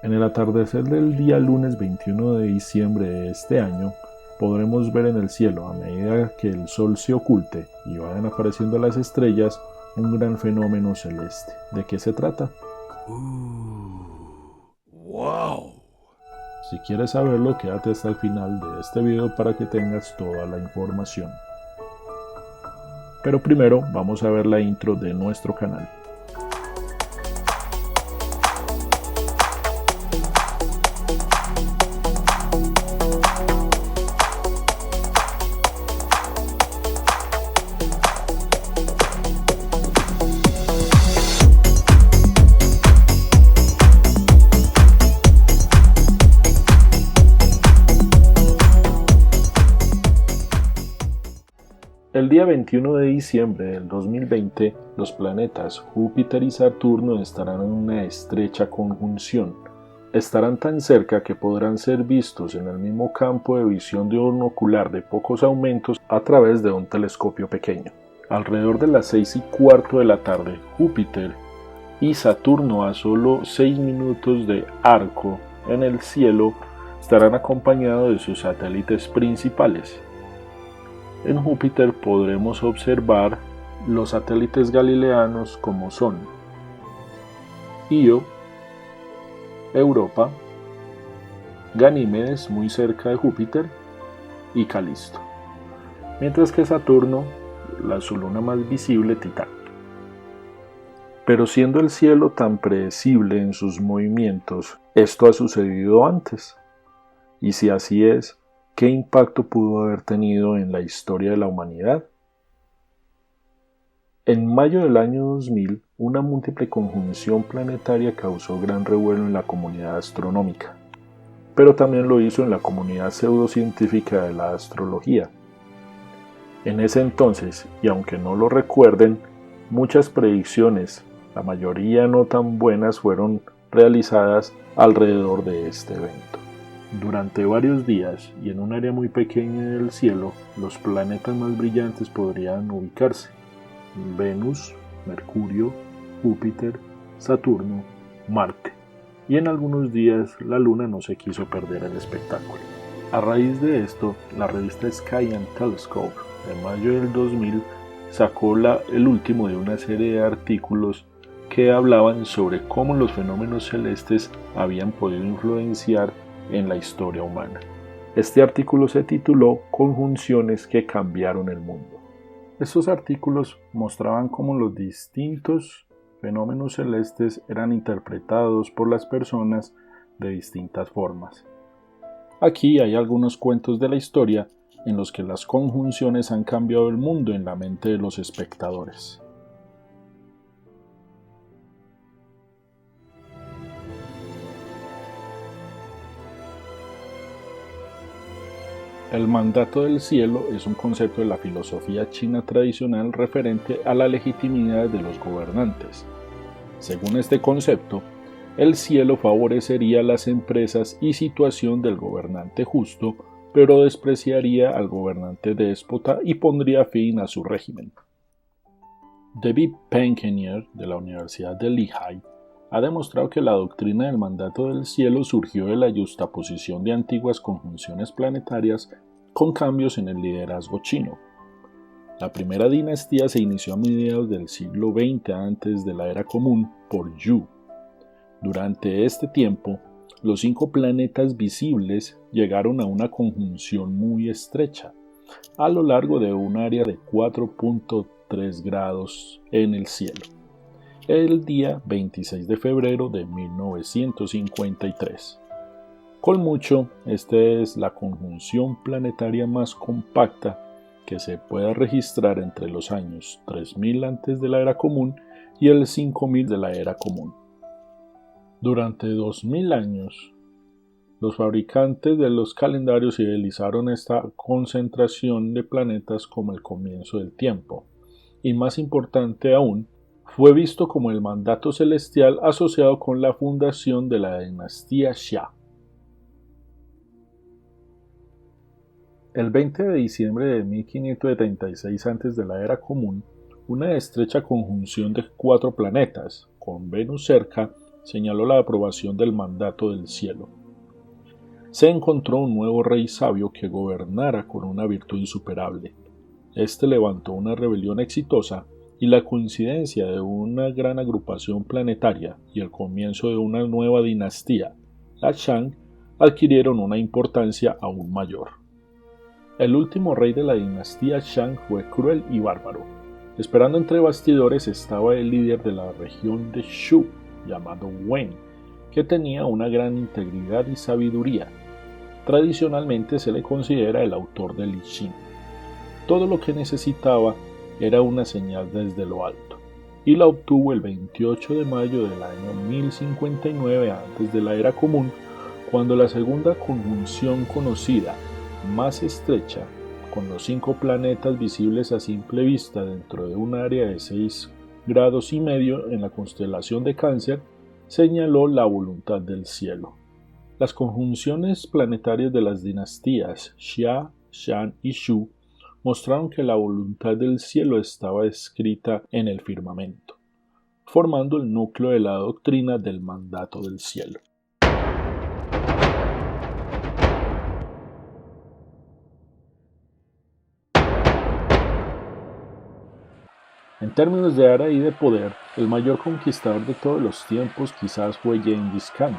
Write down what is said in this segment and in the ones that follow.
En el atardecer del día lunes 21 de diciembre de este año, podremos ver en el cielo, a medida que el sol se oculte y vayan apareciendo las estrellas, un gran fenómeno celeste. ¿De qué se trata? ¡Wow! Si quieres saberlo, quédate hasta el final de este video para que tengas toda la información. Pero primero vamos a ver la intro de nuestro canal. El día 21 de diciembre del 2020, los planetas Júpiter y Saturno estarán en una estrecha conjunción. Estarán tan cerca que podrán ser vistos en el mismo campo de visión de un ocular de pocos aumentos a través de un telescopio pequeño. Alrededor de las 6:15 de la tarde, Júpiter y Saturno, a solo 6 minutos de arco en el cielo, estarán acompañados de sus satélites principales. En Júpiter podremos observar los satélites galileanos como son Io, Europa, Ganímedes muy cerca de Júpiter y Calisto, mientras que Saturno, su luna más visible, Titán. Pero siendo el cielo tan predecible en sus movimientos, ¿esto ha sucedido antes? Y si así es, ¿qué impacto pudo haber tenido en la historia de la humanidad? En mayo del año 2000, una múltiple conjunción planetaria causó gran revuelo en la comunidad astronómica, pero también lo hizo en la comunidad pseudocientífica de la astrología. En ese entonces, y aunque no lo recuerden, muchas predicciones, la mayoría no tan buenas, fueron realizadas alrededor de este evento. Durante varios días y en un área muy pequeña del cielo, los planetas más brillantes podrían ubicarse: Venus, Mercurio, Júpiter, Saturno, Marte. Y en algunos días la Luna no se quiso perder el espectáculo. A raíz de esto, la revista Sky and Telescope, en mayo del 2000, sacó el último de una serie de artículos que hablaban sobre cómo los fenómenos celestes habían podido influenciar en la historia humana. Este artículo se tituló Conjunciones que cambiaron el mundo. Estos artículos mostraban cómo los distintos fenómenos celestes eran interpretados por las personas de distintas formas. Aquí hay algunos cuentos de la historia en los que las conjunciones han cambiado el mundo en la mente de los espectadores. El mandato del cielo es un concepto de la filosofía china tradicional referente a la legitimidad de los gobernantes. Según este concepto, el cielo favorecería las empresas y situación del gobernante justo, pero despreciaría al gobernante déspota y pondría fin a su régimen. David Penkenier, de la Universidad de Lehigh, ha demostrado que la doctrina del mandato del cielo surgió de la yuxtaposición de antiguas conjunciones planetarias con cambios en el liderazgo chino. La primera dinastía se inició a mediados del siglo XX antes de la era común por Yu. Durante este tiempo, los 5 planetas visibles llegaron a una conjunción muy estrecha, a lo largo de un área de 4.3 grados en el cielo, el día 26 de febrero de 1953. Con mucho, esta es la conjunción planetaria más compacta que se pueda registrar entre los años 3000 antes de la era común y el 5000 de la era común. Durante 2000 años, los fabricantes de los calendarios idealizaron esta concentración de planetas como el comienzo del tiempo, y más importante aún, fue visto como el mandato celestial asociado con la fundación de la dinastía Xia. El 20 de diciembre de 1576 antes de la era común, una estrecha conjunción de 4 planetas, con Venus cerca, señaló la aprobación del mandato del cielo. Se encontró un nuevo rey sabio que gobernara con una virtud insuperable. Este levantó una rebelión exitosa y la coincidencia de una gran agrupación planetaria y el comienzo de una nueva dinastía, la Shang, adquirieron una importancia aún mayor. El último rey de la dinastía Shang fue cruel y bárbaro. Esperando entre bastidores estaba el líder de la región de Shu, llamado Wen, que tenía una gran integridad y sabiduría. Tradicionalmente se le considera el autor del I Ching. Todo lo que necesitaba era una señal desde lo alto, y la obtuvo el 28 de mayo del año 1059 antes de la Era Común, cuando la segunda conjunción conocida, más estrecha, con los 5 planetas visibles a simple vista dentro de un área de 6,5 grados en la constelación de Cáncer, señaló la voluntad del cielo. Las conjunciones planetarias de las dinastías Xia, Shan y Shu mostraron que la voluntad del cielo estaba escrita en el firmamento, formando el núcleo de la doctrina del mandato del cielo. En términos de área y de poder, el mayor conquistador de todos los tiempos quizás fue Gengis Khan,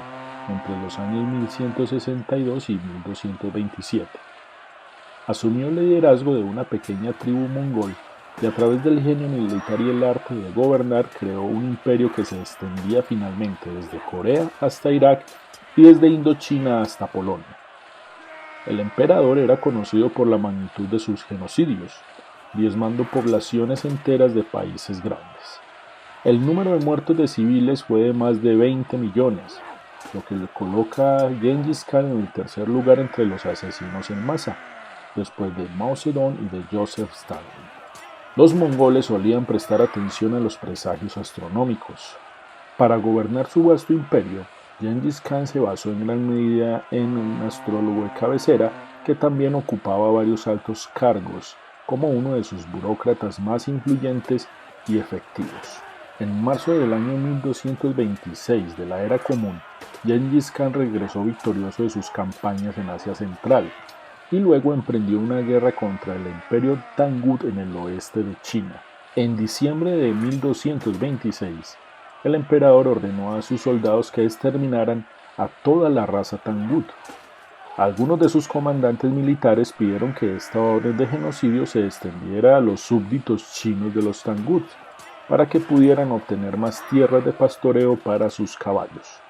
entre los años 1162 y 1227. Asumió el liderazgo de una pequeña tribu mongol y a través del genio militar y el arte de gobernar creó un imperio que se extendía finalmente desde Corea hasta Irak y desde Indochina hasta Polonia. El emperador era conocido por la magnitud de sus genocidios, diezmando poblaciones enteras de países grandes. El número de muertos de civiles fue de más de 20 millones, lo que le coloca a Gengis Khan en el tercer lugar entre los asesinos en masa, después de Mao Zedong y de Joseph Stalin. Los mongoles solían prestar atención a los presagios astronómicos. Para gobernar su vasto imperio, Gengis Khan se basó en gran medida en un astrólogo de cabecera que también ocupaba varios altos cargos, como uno de sus burócratas más influyentes y efectivos. En marzo del año 1226 de la Era Común, Gengis Khan regresó victorioso de sus campañas en Asia Central y luego emprendió una guerra contra el Imperio Tangut en el oeste de China. En diciembre de 1226, el emperador ordenó a sus soldados que exterminaran a toda la raza Tangut. Algunos de sus comandantes militares pidieron que esta orden de genocidio se extendiera a los súbditos chinos de los Tangut, para que pudieran obtener más tierras de pastoreo para sus caballos.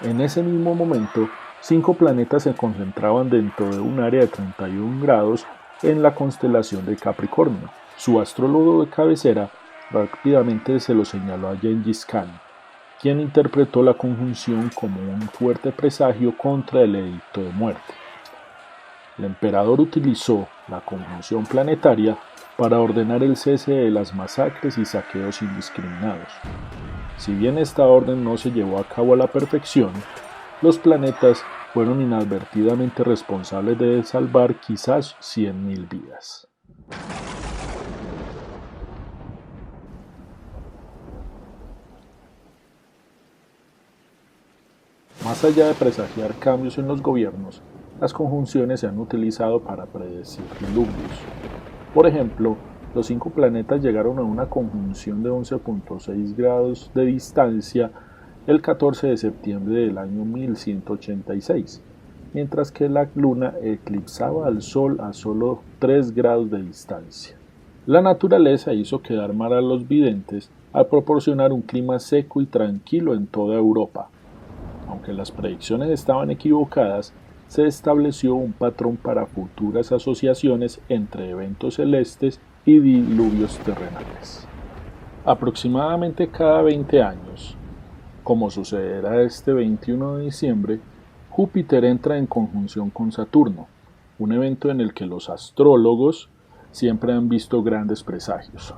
En ese mismo momento, 5 planetas se concentraban dentro de un área de 31 grados en la constelación de Capricornio. Su astrólogo de cabecera rápidamente se lo señaló a Gengis Khan, quien interpretó la conjunción como un fuerte presagio contra el edicto de muerte. El emperador utilizó la conjunción planetaria para ordenar el cese de las masacres y saqueos indiscriminados. Si bien esta orden no se llevó a cabo a la perfección, los planetas fueron inadvertidamente responsables de salvar quizás 100,000 vidas. Más allá de presagiar cambios en los gobiernos, las conjunciones se han utilizado para predecir diluvios. Por ejemplo, los 5 planetas llegaron a una conjunción de 11,6 grados de distancia el 14 de septiembre del año 1186, mientras que la Luna eclipsaba al Sol a solo 3 grados de distancia. La naturaleza hizo quedar mal a los videntes al proporcionar un clima seco y tranquilo en toda Europa. Aunque las predicciones estaban equivocadas, se estableció un patrón para futuras asociaciones entre eventos celestes y diluvios terrenales. Aproximadamente cada 20 años, como sucederá este 21 de diciembre, Júpiter entra en conjunción con Saturno, un evento en el que los astrólogos siempre han visto grandes presagios.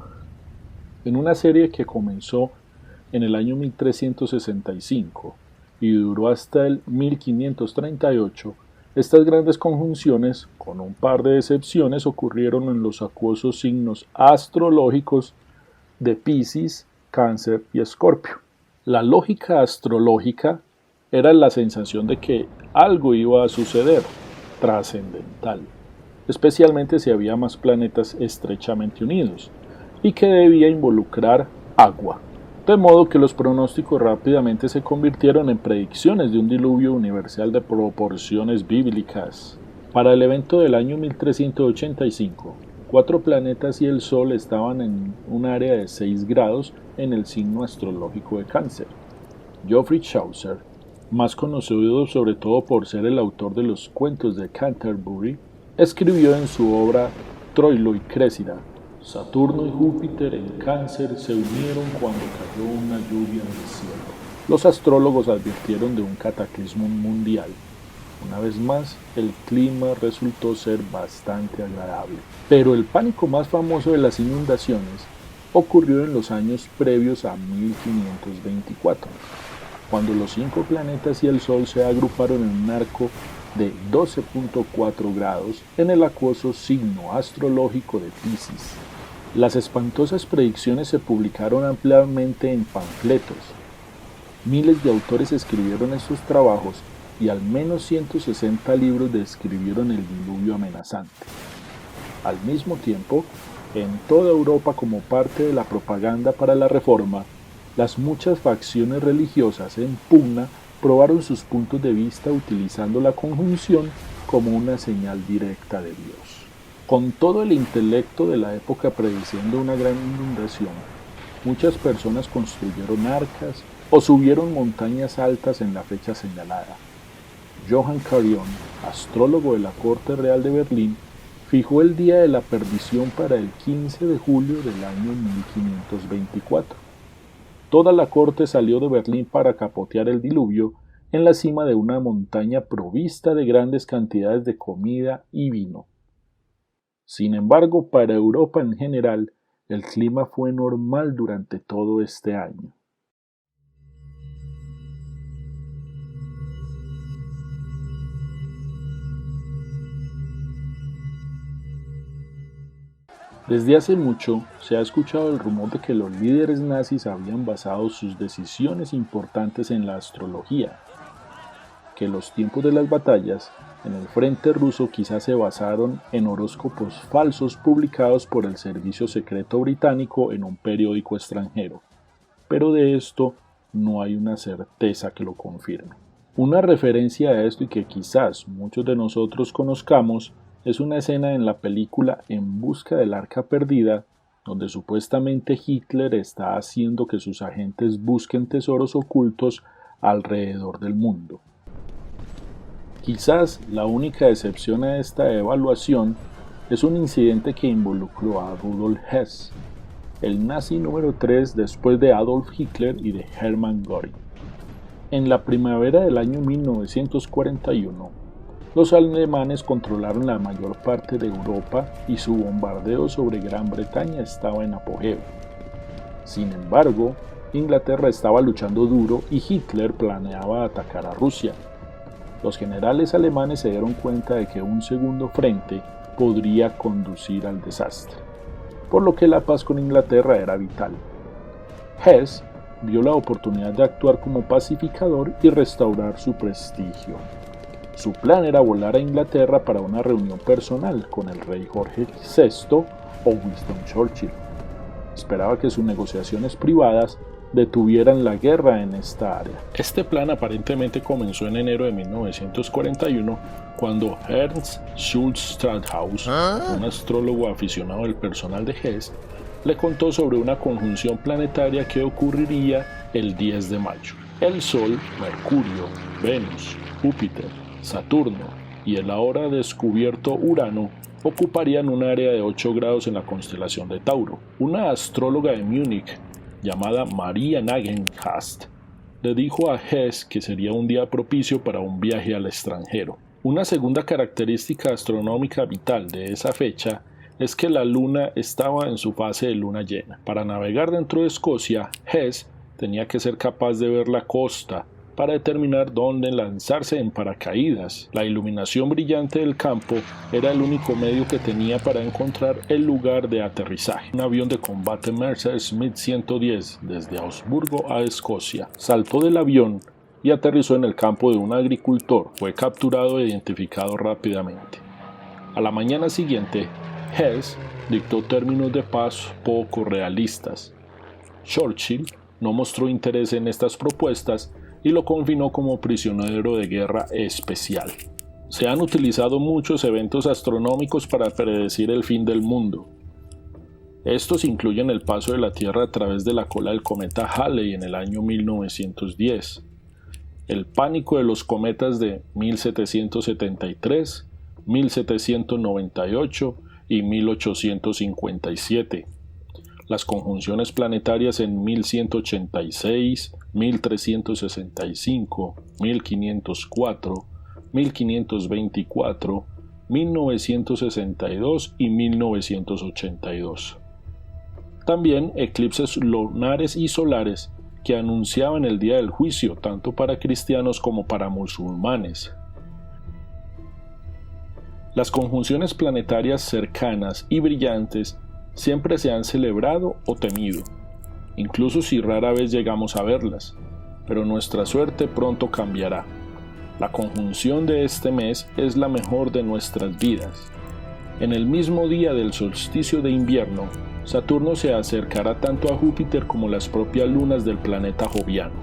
En una serie que comenzó en el año 1365 y duró hasta el 1538, estas grandes conjunciones, con un par de excepciones, ocurrieron en los acuosos signos astrológicos de Piscis, Cáncer y Escorpio. La lógica astrológica era la sensación de que algo iba a suceder, trascendental, especialmente si había más planetas estrechamente unidos, y que debía involucrar agua, de modo que los pronósticos rápidamente se convirtieron en predicciones de un diluvio universal de proporciones bíblicas. Para el evento del año 1385, 4 planetas y el Sol estaban en un área de 6 grados en el signo astrológico de Cáncer. Geoffrey Chaucer, más conocido sobre todo por ser el autor de los cuentos de Canterbury, escribió en su obra Troilo y Crésida: Saturno y Júpiter en Cáncer se unieron cuando cayó una lluvia del cielo. Los astrólogos advirtieron de un cataclismo mundial. Una vez más, el clima resultó ser bastante agradable. Pero el pánico más famoso de las inundaciones ocurrió en los años previos a 1524, cuando los 5 planetas y el Sol se agruparon en un arco de 12.4 grados en el acuoso signo astrológico de Piscis. Las espantosas predicciones se publicaron ampliamente en panfletos. Miles de autores escribieron estos trabajos y al menos 160 libros describieron el diluvio amenazante. Al mismo tiempo, en toda Europa, como parte de la propaganda para la Reforma, las muchas facciones religiosas en pugna probaron sus puntos de vista utilizando la conjunción como una señal directa de Dios. Con todo el intelecto de la época prediciendo una gran inundación, muchas personas construyeron arcas o subieron montañas altas en la fecha señalada. Johann Carion, astrólogo de la Corte Real de Berlín, fijó el día de la perdición para el 15 de julio del año 1524. Toda la corte salió de Berlín para capotear el diluvio en la cima de una montaña provista de grandes cantidades de comida y vino. Sin embargo, para Europa en general, el clima fue normal durante todo este año. Desde hace mucho se ha escuchado el rumor de que los líderes nazis habían basado sus decisiones importantes en la astrología, que los tiempos de las batallas en el frente ruso quizás se basaron en horóscopos falsos publicados por el servicio secreto británico en un periódico extranjero, pero de esto no hay una certeza que lo confirme. Una referencia a esto y que quizás muchos de nosotros conozcamos es una escena en la película En busca del arca perdida, donde supuestamente Hitler está haciendo que sus agentes busquen tesoros ocultos alrededor del mundo. Quizás la única excepción a esta evaluación es un incidente que involucró a Rudolf Hess, el nazi número 3 después de Adolf Hitler y de Hermann Göring. En la primavera del año 1941, los alemanes controlaron la mayor parte de Europa y su bombardeo sobre Gran Bretaña estaba en apogeo. Sin embargo, Inglaterra estaba luchando duro y Hitler planeaba atacar a Rusia. Los generales alemanes se dieron cuenta de que un segundo frente podría conducir al desastre, por lo que la paz con Inglaterra era vital. Hess vio la oportunidad de actuar como pacificador y restaurar su prestigio. Su plan era volar a Inglaterra para una reunión personal con el rey Jorge VI o Winston Churchill. Esperaba que sus negociaciones privadas detuvieran la guerra en esta área. Este plan aparentemente comenzó en enero de 1941, cuando Ernst Schulz Strathaus, un astrólogo aficionado del personal de Hess, le contó sobre una conjunción planetaria que ocurriría el 10 de mayo. El Sol, Mercurio, Venus, Júpiter, Saturno y el ahora descubierto Urano ocuparían un área de 8 grados en la constelación de Tauro. Una astróloga de Múnich llamada Maria Nagenhast le dijo a Hess que sería un día propicio para un viaje al extranjero. Una segunda característica astronómica vital de esa fecha es que la luna estaba en su fase de luna llena. Para navegar dentro de Escocia, Hess tenía que ser capaz de ver la costa para determinar dónde lanzarse en paracaídas. La iluminación brillante del campo era el único medio que tenía para encontrar el lugar de aterrizaje. Un avión de combate Messerschmitt 110 desde Augsburgo a Escocia saltó del avión y aterrizó en el campo de un agricultor. Fue capturado e identificado rápidamente. A la mañana siguiente, Hess dictó términos de paz poco realistas. Churchill no mostró interés en estas propuestas y lo confinó como prisionero de guerra especial. Se han utilizado muchos eventos astronómicos para predecir el fin del mundo. Estos incluyen el paso de la Tierra a través de la cola del cometa Halley en el año 1910, el pánico de los cometas de 1773, 1798 y 1857, las conjunciones planetarias en 1186, 1365, 1504, 1524, 1962 y 1982. También eclipses lunares y solares que anunciaban el día del juicio tanto para cristianos como para musulmanes. Las conjunciones planetarias cercanas y brillantes siempre se han celebrado o temido, incluso si rara vez llegamos a verlas, pero nuestra suerte pronto cambiará. La conjunción de este mes es la mejor de nuestras vidas. En el mismo día del solsticio de invierno, Saturno se acercará tanto a Júpiter como las propias lunas del planeta joviano.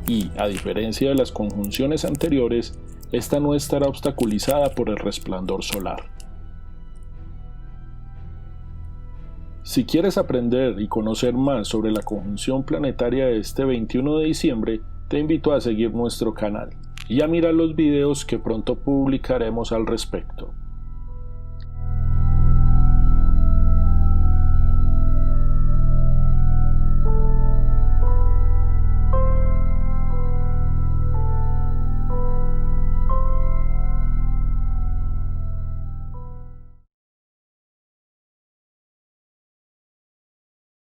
Y, a diferencia de las conjunciones anteriores, esta no estará obstaculizada por el resplandor solar. Si quieres aprender y conocer más sobre la conjunción planetaria de este 21 de diciembre, te invito a seguir nuestro canal y a mirar los videos que pronto publicaremos al respecto.